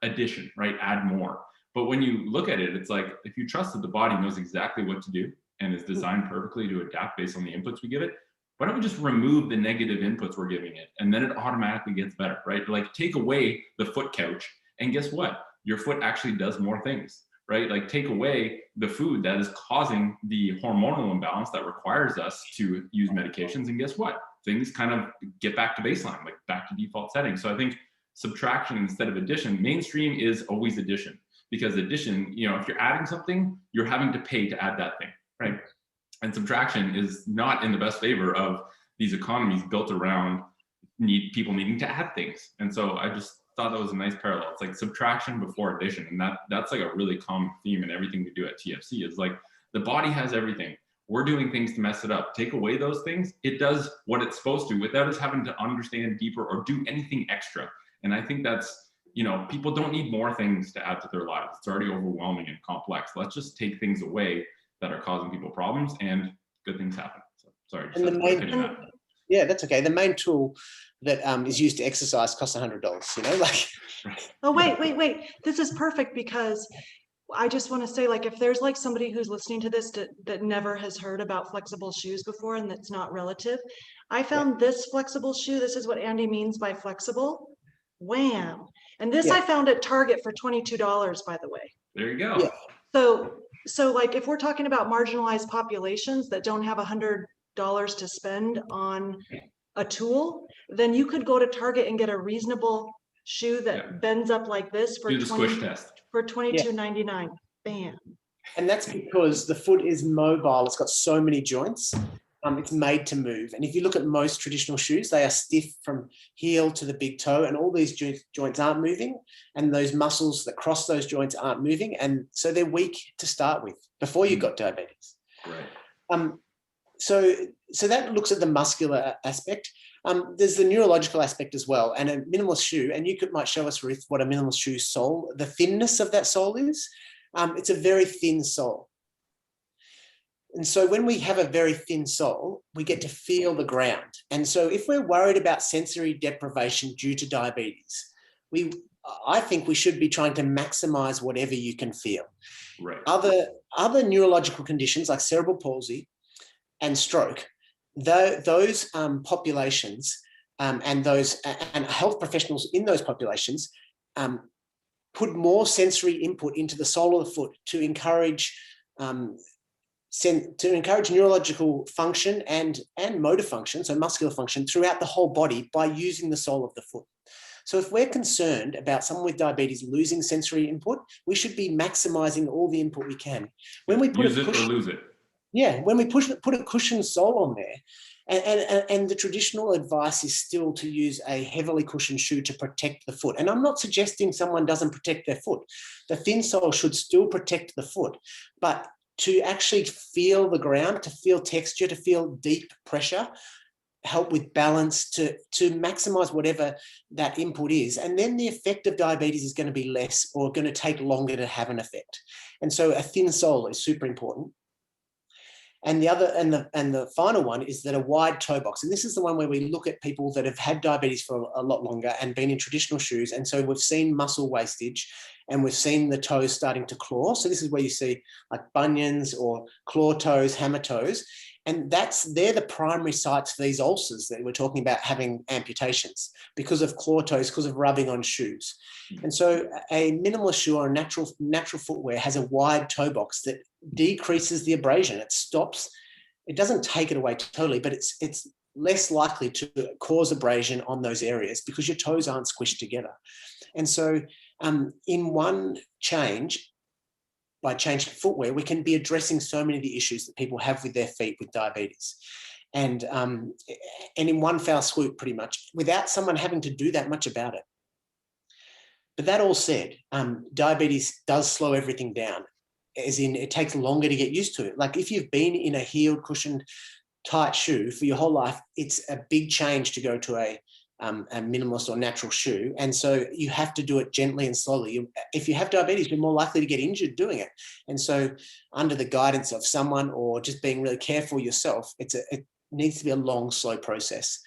addition, right? Add more. But when you look at it, it's if you trust that the body knows exactly what to do and is designed perfectly to adapt based on the inputs we give it, why don't we just remove the negative inputs we're giving it? And then it automatically gets better, right? Take away the foot couch, and guess what? Your foot actually does more things, right? Take away the food that is causing the hormonal imbalance that requires us to use medications. And guess what? Things kind of get back to baseline, back to default settings. So I think subtraction instead of addition. Mainstream is always addition, because addition, if you're adding something, you're having to pay to add that thing, right? And subtraction is not in the best favor of these economies built around people needing to add things. And so I just thought that was a nice parallel. It's subtraction before addition. And that's a really common theme in everything we do at TFC is the body has everything. We're doing things to mess it up. Take away those things, it does what it's supposed to without us having to understand deeper or do anything extra. And I think that's, people don't need more things to add to their lives. It's already overwhelming and complex. Let's just take things away that are causing people problems, and good things happen. So, sorry. Yeah, that's okay. The main tool that is used to exercise costs $100, Right. Oh, wait. This is perfect, because I just want to say, if there's somebody who's listening to this that never has heard about flexible shoes before, and that's not relative, I found this flexible shoe. This is what Andy means by flexible. Wham. And this I found at Target for $22, by the way. There you go. Yeah. So if we're talking about marginalized populations that don't have $100 to spend on a tool, then you could go to Target and get a reasonable shoe that bends up like this for $22.99. Bam. And that's because the foot is mobile. It's got so many joints. It's made to move. And if you look at most traditional shoes, they are stiff from heel to the big toe, and all these joints aren't moving, and those muscles that cross those joints aren't moving. And so they're weak to start with before you got diabetes. Right. So that looks at the muscular aspect. There's the neurological aspect as well. And a minimalist shoe, and you might show us, Ruth, what a minimalist shoe sole, the thinness of that sole is. It's a very thin sole. And so when we have a very thin sole, we get to feel the ground. And so if we're worried about sensory deprivation due to diabetes, I think we should be trying to maximize whatever you can feel. Right. Other neurological conditions like cerebral palsy, and stroke, those populations and health professionals in those populations put more sensory input into the sole of the foot to encourage neurological function and motor function, so muscular function throughout the whole body by using the sole of the foot. So if we're concerned about someone with diabetes losing sensory input, we should be maximizing all the input we can. When we put use it or lose it. Yeah, when we put a cushioned sole on there, and the traditional advice is still to use a heavily cushioned shoe to protect the foot. And I'm not suggesting someone doesn't protect their foot. The thin sole should still protect the foot, but to actually feel the ground, to feel texture, to feel deep pressure, help with balance, to maximize whatever that input is. And then the effect of diabetes is going to be less or going to take longer to have an effect. And so a thin sole is super important. And the final one is that a wide toe box. And this is the one where we look at people that have had diabetes for a lot longer and been in traditional shoes. And so we've seen muscle wastage and we've seen the toes starting to claw. So this is where you see like bunions or claw toes, hammer toes. And they're the primary sites for these ulcers that we're talking about having amputations because of claw toes, because of rubbing on shoes. And so a minimalist shoe or a natural footwear has a wide toe box that decreases the abrasion. It stops, it doesn't take it away totally, but it's less likely to cause abrasion on those areas because your toes aren't squished together. And so in one change, by changing footwear, we can be addressing so many of the issues that people have with their feet with diabetes. And in one foul swoop, pretty much, without someone having to do that much about it. But that all said, diabetes does slow everything down, as in it takes longer to get used to it. Like if you've been in a heeled, cushioned, tight shoe for your whole life, it's a big change to go to a minimalist or natural shoe. And so you have to do it gently and slowly. If you have diabetes, you're more likely to get injured doing it. And so under the guidance of someone or just being really careful yourself, it needs to be a long, slow process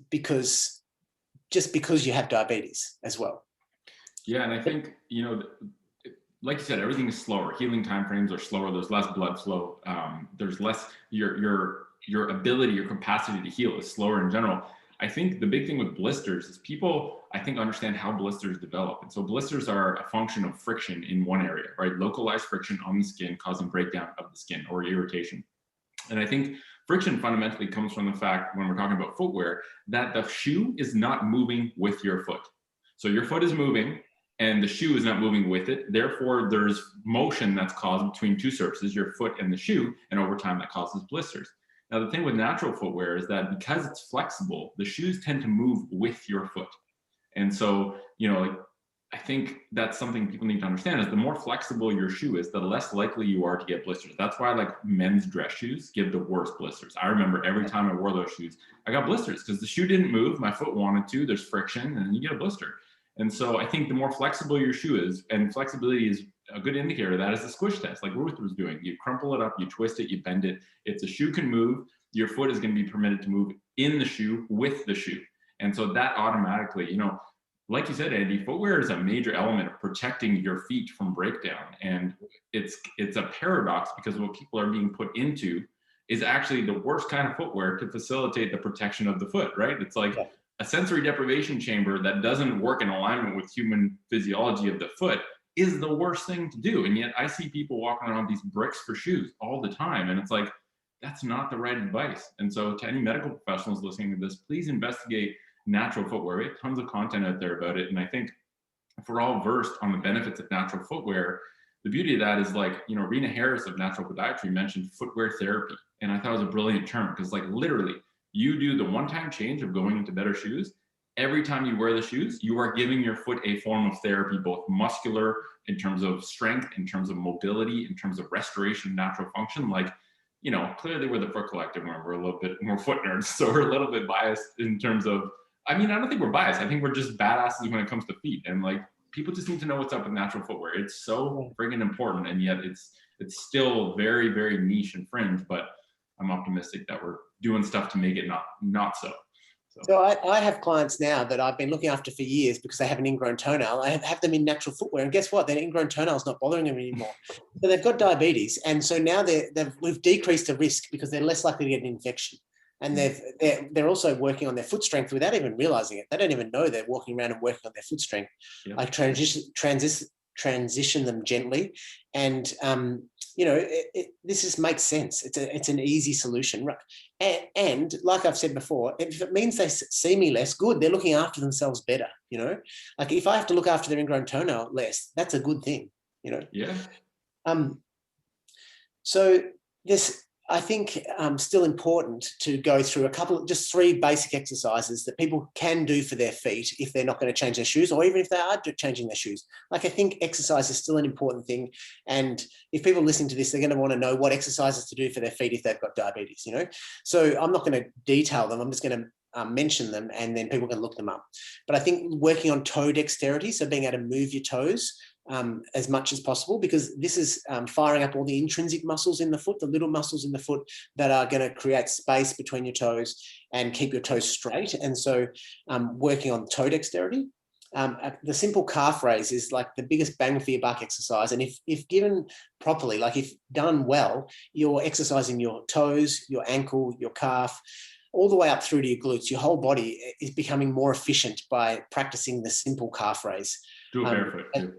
because you have diabetes as well. Yeah, and I think, like you said, everything is slower. Healing timeframes are slower. There's less blood flow. There's less, your ability, your capacity to heal is slower in general. I think the big thing with blisters is people, I think, understand how blisters develop. And so blisters are a function of friction in one area, right? Localized friction on the skin causing breakdown of the skin or irritation. And I think friction fundamentally comes from the fact, when we're talking about footwear, that the shoe is not moving with your foot. So your foot is moving and the shoe is not moving with it. Therefore, there's motion that's caused between two surfaces, your foot and the shoe, and over time that causes blisters. Now, the thing with natural footwear is that because it's flexible, the shoes tend to move with your foot. And so, I think that's something people need to understand is the more flexible your shoe is, the less likely you are to get blisters. That's why like men's dress shoes give the worst blisters. I remember every time I wore those shoes, I got blisters because the shoe didn't move. My foot wanted to, there's friction and you get a blister. And so I think the more flexible your shoe is, and flexibility is a good indicator of that, is the squish test, like Ruth was doing. You crumple it up, you twist it, you bend it. If the shoe can move, your foot is going to be permitted to move in the shoe with the shoe. And so that automatically, like you said, Andy, footwear is a major element of protecting your feet from breakdown. And it's a paradox because what people are being put into is actually the worst kind of footwear to facilitate the protection of the foot, right? It's like a sensory deprivation chamber that doesn't work in alignment with human physiology of the foot is the worst thing to do. And yet I see people walking around with these bricks for shoes all the time. And it's like, that's not the right advice. And so to any medical professionals listening to this, please investigate natural footwear. We have tons of content out there about it. And I think if we're all versed on the benefits of natural footwear, the beauty of that is like, Rena Harris of Natural Podiatry mentioned footwear therapy. And I thought it was a brilliant term because like literally you do the one-time change of going into better shoes. Every time you wear the shoes, you are giving your foot a form of therapy, both muscular in terms of strength, in terms of mobility, in terms of restoration of natural function. Like, clearly we're the Foot Collective where we're a little bit more foot nerds. So we're a little bit biased in terms of, I don't think we're biased. I think we're just badasses when it comes to feet. And like, people just need to know what's up with natural footwear. It's so friggin' important. And yet it's still very, very niche and fringe, but I'm optimistic that we're doing stuff to make it not so. So I have clients now that I've been looking after for years because they have an ingrown toenail. I have them in natural footwear, and guess what? Their ingrown toenail is not bothering them anymore. So they've got diabetes, and so now we've decreased the risk because they're less likely to get an infection. And they're also working on their foot strength without even realizing it. They don't even know they're walking around and working on their foot strength. Yep. Like transition them gently, and this just makes sense. It's an easy solution, right? And like I've said before, if it means they see me less, good. They're looking after themselves better. Like if I have to look after their ingrown toenail less, that's a good thing. Yeah. So this, I think, still important to go through just 3 basic exercises that people can do for their feet if they're not going to change their shoes, or even if they are changing their shoes. Like, I think exercise is still an important thing. And if people listen to this, they're going to want to know what exercises to do for their feet if they've got diabetes, So I'm not going to detail them. I'm just going to mention them, and then people can look them up. But I think working on toe dexterity, so being able to move your toes as much as possible, because this is firing up all the intrinsic muscles in the foot, the little muscles in the foot that are going to create space between your toes and keep your toes straight. And so working on toe dexterity. The simple calf raise is like the biggest bang for your buck exercise. And if given properly, like if done well, you're exercising your toes, your ankle, your calf, all the way up through to your glutes. Your whole body is becoming more efficient by practicing the simple calf raise. Do it barefoot too.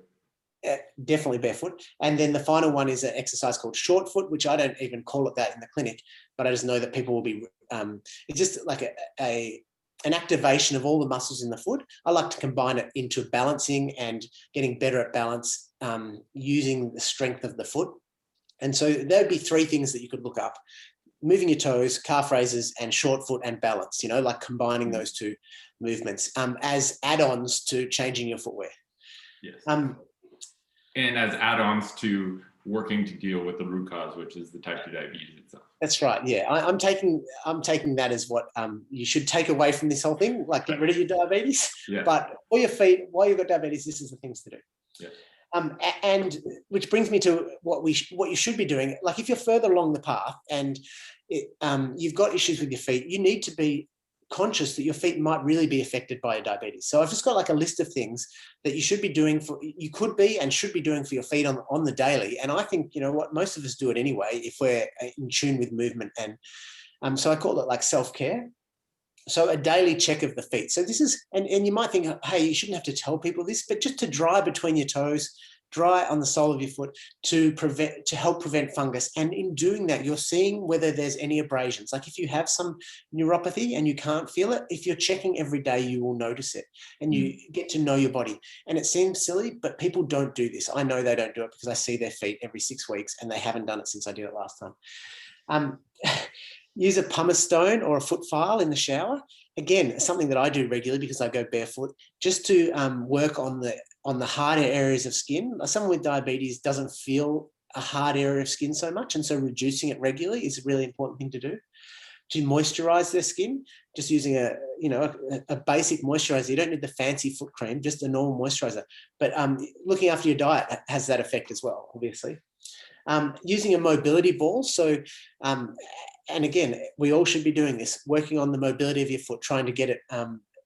Definitely barefoot. And then the final one is an exercise called short foot, which I don't even call it that in the clinic, but I just know that people will be, it's just like an activation of all the muscles in the foot. I like to combine it into balancing and getting better at balance using the strength of the foot. And so there'd be 3 things that you could look up: moving your toes, calf raises, and short foot and balance, like combining those 2 movements as add-ons to changing your footwear. Yes. And as add-ons to working to deal with the root cause, which is the type 2 diabetes itself. That's right. Yeah, I'm taking that as what you should take away from this whole thing. Like, get rid of your diabetes. Yeah. But for your feet, while you've got diabetes, this is the things to do. Yeah. And which brings me to what you should be doing. Like, if you're further along the path and you've got issues with your feet, you need to be conscious that your feet might really be affected by your diabetes. So I've just got like a list of things that you should be doing you could be and should be doing for your feet on the daily. And I think, what, most of us do it anyway if we're in tune with movement. And so I call it like self-care. So a daily check of the feet. So this is, and you might think, hey, you shouldn't have to tell people this, but just to dry between your toes, dry on the sole of your foot to help prevent fungus. And in doing that, you're seeing whether there's any abrasions. Like if you have some neuropathy and you can't feel it, if you're checking every day, you will notice it and you get to know your body. And it seems silly, but people don't do this. I know they don't do it because I see their feet every 6 weeks and they haven't done it since I did it last time. Use a pumice stone or a foot file in the shower. Again, something that I do regularly because I go barefoot, just to work on the harder areas of skin. Someone with diabetes doesn't feel a hard area of skin so much, and so reducing it regularly is a really important thing to do. To moisturize their skin, just using a basic moisturizer. You don't need the fancy foot cream, just a normal moisturizer. But looking after your diet has that effect as well, obviously. Using a mobility ball. So, and again, we all should be doing this, working on the mobility of your foot, trying to get it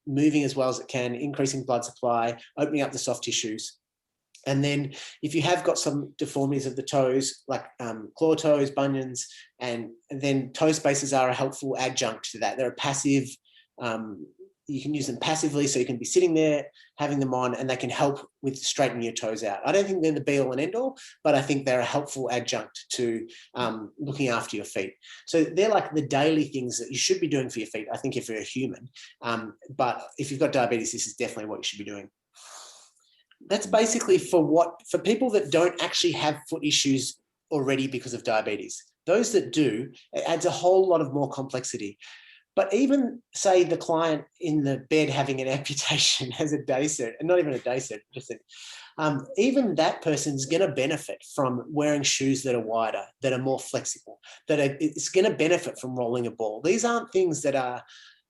moving as well as it can, increasing blood supply, opening up the soft tissues. And then if you have got some deformities of the toes, like claw toes, bunions, and then toe spacers are a helpful adjunct to that. They're a passive, you can use them passively, so you can be sitting there, having them on, and they can help with straightening your toes out. I don't think they're the be all and end all, but I think they're a helpful adjunct to looking after your feet. So they're like the daily things that you should be doing for your feet, I think, if you're a human. But if you've got diabetes, this is definitely what you should be doing. That's basically for people that don't actually have foot issues already because of diabetes. Those that do, it adds a whole lot of more complexity. But even, say, the client in the bed having an amputation has a day cert, and not even a day cert, even that person's going to benefit from wearing shoes that are wider, that are more flexible, it's going to benefit from rolling a ball. These aren't things that are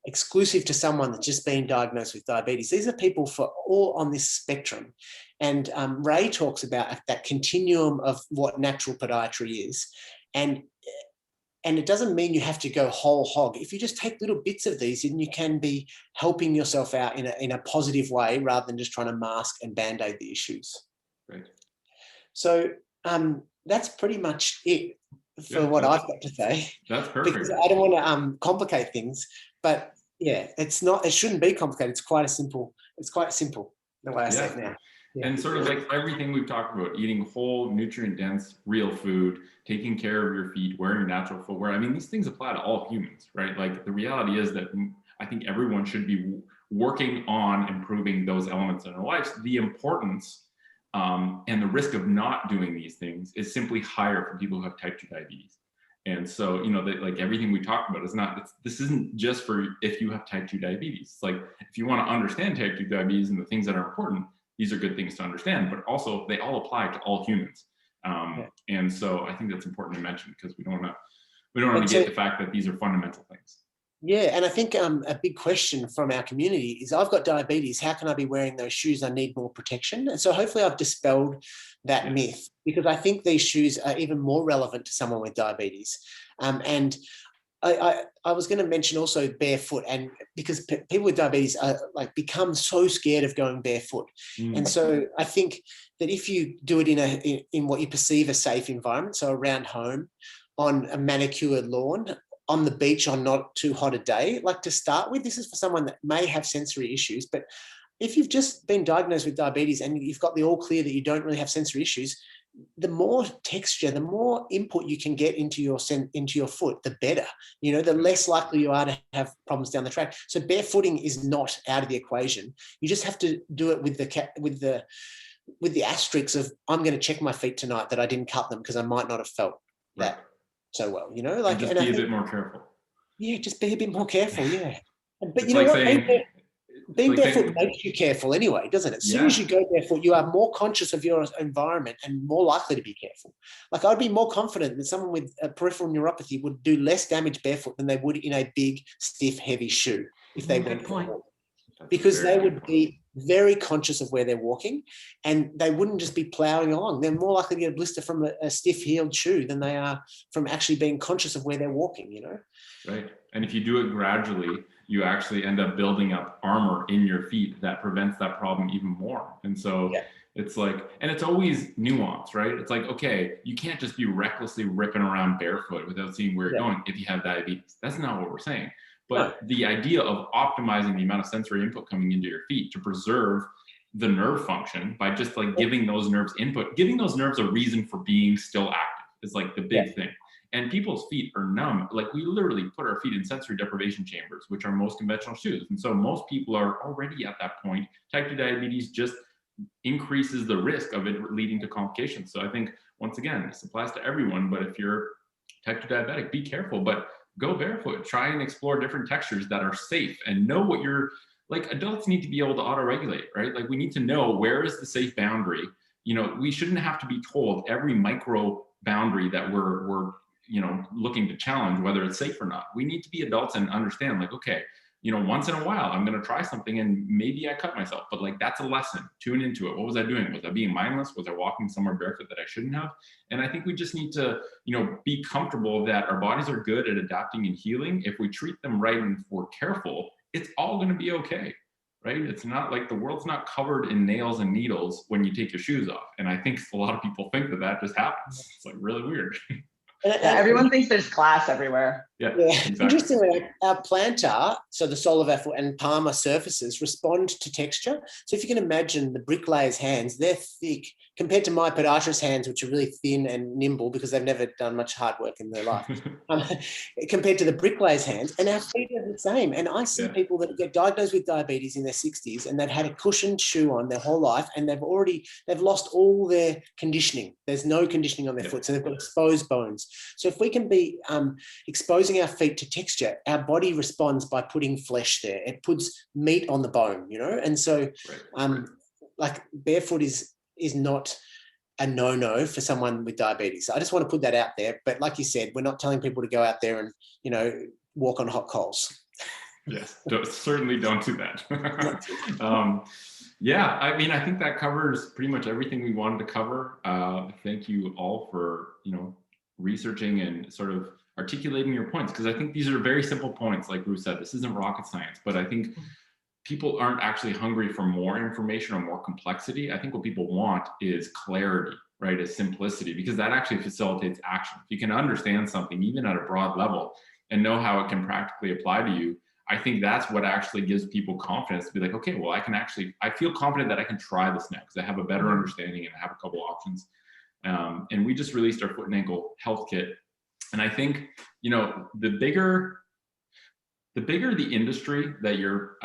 exclusive to someone that's just been diagnosed with diabetes. These are people for all on this spectrum. And Ray talks about that continuum of what natural podiatry is. And And it doesn't mean you have to go whole hog. If you just take little bits of these, then you can be helping yourself out in a positive way rather than just trying to mask and band-aid the issues. Right. So that's pretty much it for what I've got to say. That's perfect. Because I don't want to complicate things, but yeah, it shouldn't be complicated. It's quite simple the way I say it now. Yeah. And sort of like everything we've talked about, eating whole, nutrient-dense, real food, taking care of your feet, wearing natural footwear. I mean, these things apply to all humans, right? Like the reality is that I think everyone should be working on improving those elements in their lives. The importance and the risk of not doing these things is simply higher for people who have type 2 diabetes. And so, you know, like everything we talked about this isn't just for if you have type 2 diabetes. It's like, if you want to understand type 2 diabetes and the things that are important, these are good things to understand, but also they all apply to all humans. And so I think that's important to mention because we don't want to negate the fact that these are fundamental things. Yeah, and I think a big question from our community is, I've got diabetes, how can I be wearing those shoes? I need more protection. And so hopefully I've dispelled that myth, because I think these shoes are even more relevant to someone with diabetes. And I was going to mention also barefoot, and because people with diabetes are become so scared of going barefoot. And so I think that if you do it in what you perceive a safe environment, so around home, on a manicured lawn, on the beach on not too hot a day, like to start with, this is for someone that may have sensory issues. But if you've just been diagnosed with diabetes and you've got the all clear that you don't really have sensory issues, the more texture, the more input you can get into your foot, the better. You know, the less likely you are to have problems down the track. So barefooting is not out of the equation. You just have to do it with the asterisks of, I'm going to check my feet tonight that I didn't cut them because I might not have felt that so well. You know, and just be a bit more careful. Yeah, just be a bit more careful. Yeah, but you know what? Being barefoot makes you careful anyway, doesn't it? As soon as you go barefoot, you are more conscious of your environment and more likely to be careful. Like, I'd be more confident that someone with a peripheral neuropathy would do less damage barefoot than they would in a big, stiff, heavy shoe if they went for a walk. Because they would be very conscious of where they're walking, and they wouldn't just be plowing along. They're more likely to get a blister from a stiff-heeled shoe than they are from actually being conscious of where they're walking, you know? Right. And if you do it gradually, you actually end up building up armor in your feet that prevents that problem even more. And so it's like, and it's always nuance, right? It's like, okay, you can't just be recklessly ripping around barefoot without seeing where you're going if you have diabetes. That's not what we're saying. But the idea of optimizing the amount of sensory input coming into your feet to preserve the nerve function by just like giving those nerves input, giving those nerves a reason for being still active is like the big thing. And people's feet are numb. Like, we literally put our feet in sensory deprivation chambers, which are most conventional shoes. And so most people are already at that point. Type 2 diabetes just increases the risk of it leading to complications. So I think, once again, this applies to everyone, but if you're type 2 diabetic, be careful, but go barefoot. Try and explore different textures that are safe, and know what you're, like, adults need to be able to auto-regulate, right? Like, we need to know where is the safe boundary. You know, we shouldn't have to be told every micro boundary that we're you know, looking to challenge, whether it's safe or not. We need to be adults and understand, like, okay, you know, once in a while, I'm going to try something and maybe I cut myself, but like, that's a lesson. Tune into it. What was I doing? Was I being mindless? Was I walking somewhere barefoot that I shouldn't have? And I think we just need to, you know, be comfortable that our bodies are good at adapting and healing. If we treat them right and if we're careful, it's all going to be okay, right? It's not like the world's not covered in nails and needles when you take your shoes off. And I think a lot of people think that that just happens. It's like really weird. Everyone thinks there's glass everywhere. Exactly. Interestingly, our plantar, so the sole of our foot, and palmar surfaces respond to texture. So if you can imagine the bricklayer's hands, they're thick compared to my podiatrist hands, which are really thin and nimble because they've never done much hard work in their life, compared to the bricklayer's hands. And our feet are the same. And I see people that get diagnosed with diabetes in their 60s, and they've had a cushioned shoe on their whole life, and they've lost all their conditioning. There's no conditioning on their foot, so they've got exposed bones. So if we can be exposing our feet to texture, our body responds by putting flesh there. It puts meat on the bone, you know? And so like, barefoot is not a no-no for someone with diabetes. I just want to put that out there. But like you said, we're not telling people to go out there and, you know, walk on hot coals. Yes, certainly don't do that. Yeah, I mean, I think that covers pretty much everything we wanted to cover. Thank you all for, you know, researching and sort of articulating your points, because I think these are very simple points. Like Ruth said, this isn't rocket science, but I think people aren't actually hungry for more information or more complexity. I think what people want is clarity, right? Is simplicity, because that actually facilitates action. If you can understand something, even at a broad level, and know how it can practically apply to you, I think that's what actually gives people confidence to be like, okay, well, I feel confident that I can try this now because I have a better understanding and I have a couple options. And we just released our foot and ankle health kit. And I think, the bigger the industry that you're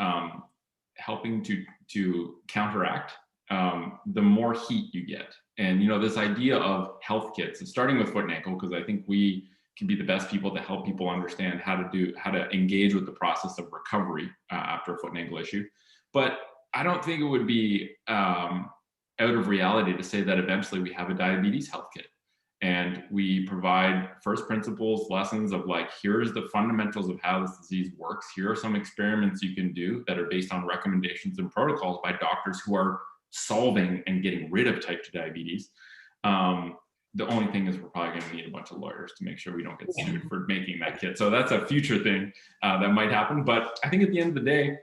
helping to counteract, the more heat you get. And this idea of health kits, and starting with foot and ankle, because I think we can be the best people to help people understand how to engage with the process of recovery after a foot and ankle issue. But I don't think it would be out of reality to say that eventually we have a diabetes health kit. And we provide first principles lessons of like, here's the fundamentals of how this disease works. Here are some experiments you can do that are based on recommendations and protocols by doctors who are solving and getting rid of type 2 diabetes. The only thing is we're probably going to need a bunch of lawyers to make sure we don't get sued for making that kit. So that's a future thing that might happen. But I think at the end of the day,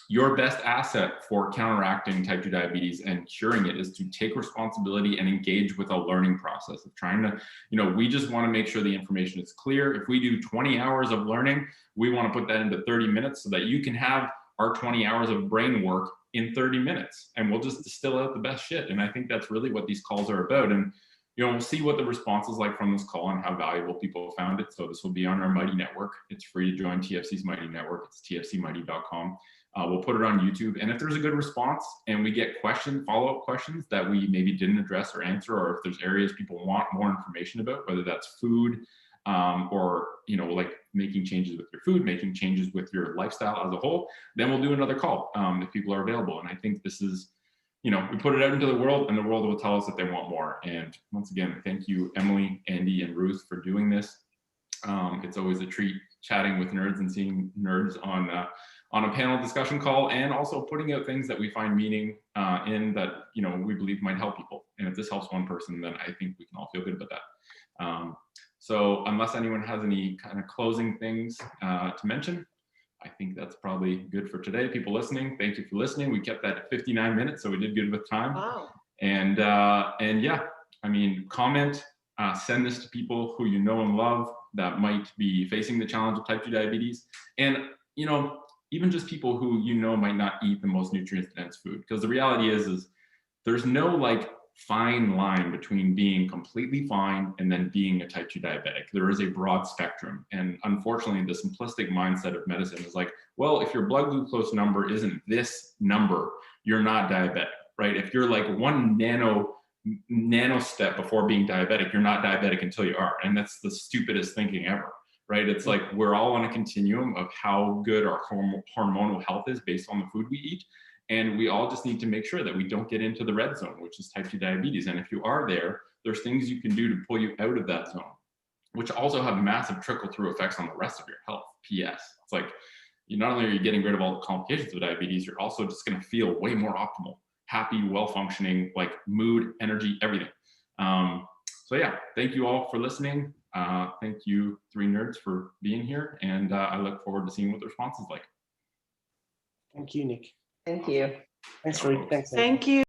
your best asset for counteracting type 2 diabetes and curing it is to take responsibility and engage with a learning process of trying to, we just want to make sure the information is clear. If we do 20 hours of learning, we want to put that into 30 minutes so that you can have our 20 hours of brain work in 30 minutes, and we'll just distill out the best shit. And I think that's really what these calls are about. And we'll see what the response is like from this call and how valuable people found it. So this will be on our Mighty Network. It's free to join TFC's Mighty Network. It's tfcmighty.com. We'll put it on YouTube. And if there's a good response and we get follow-up questions that we maybe didn't address or answer, or if there's areas people want more information about, whether that's food or, like making changes with your food, making changes with your lifestyle as a whole, then we'll do another call if people are available. And I think this is, we put it out into the world and the world will tell us that they want more. And once again, thank you, Emily, Andy, and Ruth for doing this. It's always a treat chatting with nerds and seeing nerds on a panel discussion call, and also putting out things that we find meaning in that, we believe might help people. And if this helps one person, then I think we can all feel good about that. So unless anyone has any kind of closing things to mention, I think that's probably good for today. People listening, thank you for listening. We kept that at 59 minutes, so we did good with time. Wow. And yeah, comment, send this to people who you know and love that might be facing the challenge of type 2 diabetes. And, even just people who might not eat the most nutrient-dense food. Because the reality is there's no fine line between being completely fine and then being a type 2 diabetic. There is a broad spectrum. And unfortunately, the simplistic mindset of medicine is like, well, if your blood glucose number isn't this number, you're not diabetic, right? If you're like one nano step before being diabetic, you're not diabetic until you are. And that's the stupidest thinking ever, right? It's like we're all on a continuum of how good our hormonal health is based on the food we eat. And we all just need to make sure that we don't get into the red zone, which is type 2 diabetes. And if you are there, there's things you can do to pull you out of that zone, which also have massive trickle-through effects on the rest of your health. PS. It's like, not only are you getting rid of all the complications of diabetes, you're also just going to feel way more optimal, happy, well-functioning, like mood, energy, everything. So yeah, thank you all for listening. Thank you, 3 nerds, for being here. And I look forward to seeing what the response is like. Thank you, Nick. Thank you. Thanks, Ruth. Thanks. Thank you.